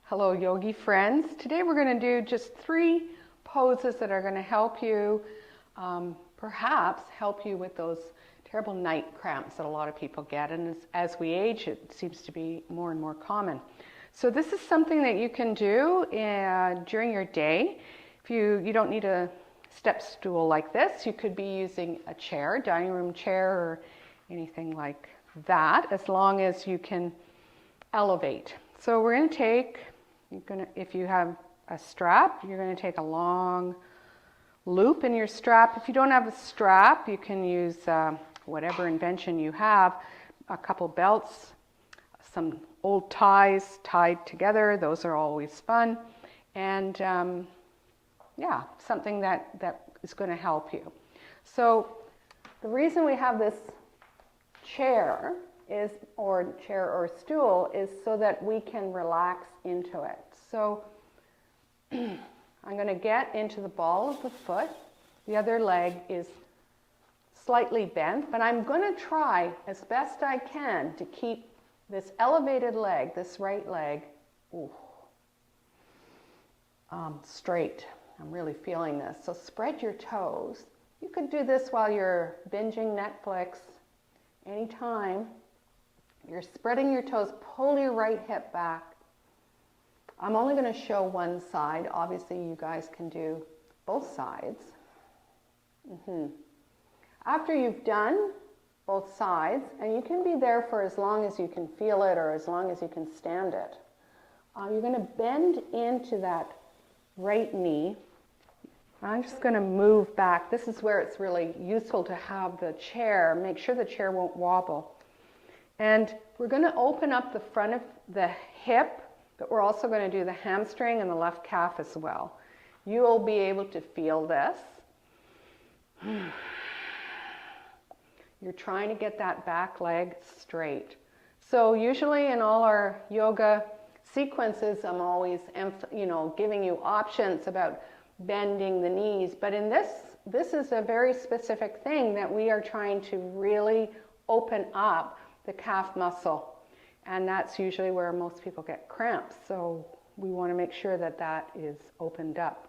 Hello yogi friends. Today we're going to do just 3 poses that are going to help you, perhaps help you with those terrible night cramps that a lot of people get, and as we age it seems to be more and more common. So this is something that you can do during your day. If you don't need a step stool like this, you could be using a chair, dining room chair or anything like that, as long as you can elevate. So we're going to take, if you have a strap, you're going to take a long loop in your strap. If you don't have a strap, you can use whatever invention you have, a couple belts, some old ties tied together. Those are always fun. And yeah, something that is going to help you. So the reason we have this chair or stool is so that we can relax into it. So I'm going to get into the ball of the foot. The other leg is slightly bent, but I'm going to try as best I can to keep this elevated leg, this right leg, straight. I'm really feeling this. So spread your toes. You could do this while you're binging Netflix anytime. You're spreading your toes, pull your right hip back. I'm only going to show one side. Obviously, you guys can do both sides. After you've done both sides, and you can be there for as long as you can feel it or as long as you can stand it, you're going to bend into that right knee. I'm just going to move back. This is where it's really useful to have the chair. Make sure the chair won't wobble. And we're going to open up the front of the hip, but we're also going to do the hamstring and the left calf as well. You will be able to feel this. You're trying to get that back leg straight. So usually in all our yoga sequences, I'm always giving you options about bending the knees. But in this is a very specific thing that we are trying to really open up the calf muscle. And that's usually where most people get cramps. So we want to make sure that that is opened up.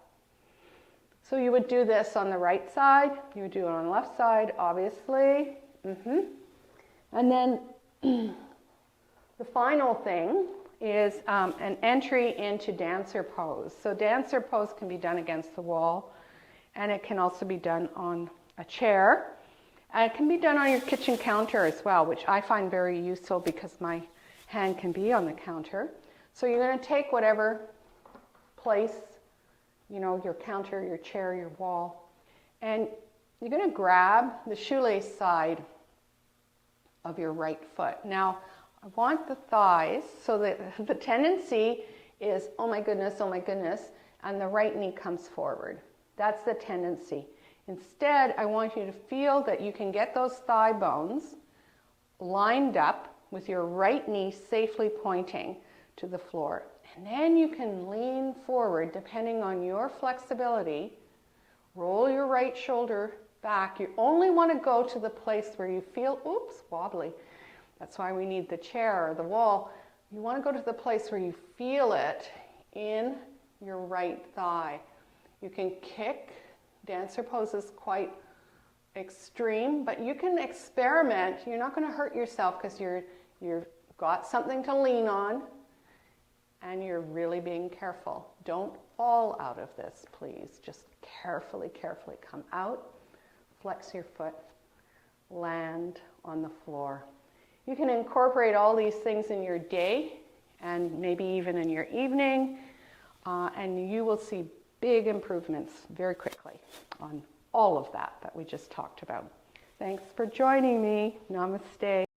So you would do this on the right side. You would do it on the left side, obviously. And then the final thing is an entry into dancer pose. So dancer pose can be done against the wall, and it can also be done on a chair. And it can be done on your kitchen counter as well, which I find very useful because my hand can be on the counter. So you're going to take whatever place, your counter, your chair, your wall, and you're going to grab the shoelace side of your right foot. Now, I want the thighs, so that the tendency is, oh my goodness, and the right knee comes forward. That's the tendency. Instead, I want you to feel that you can get those thigh bones lined up with your right knee safely pointing to the floor. And then you can lean forward, depending on your flexibility. Roll your right shoulder back. You only want to go to the place where you feel, wobbly. That's why we need the chair or the wall. You want to go to the place where you feel it in your right thigh. You can kick. Dancer pose is quite extreme, but you can experiment. You're not going to hurt yourself because you've got something to lean on, and you're really being careful. Don't fall out of this, please. Just carefully come out, flex your foot, land on the floor. You can incorporate all these things in your day and maybe even in your evening, and you will see big improvements very quickly on all of that we just talked about. Thanks for joining me. Namaste.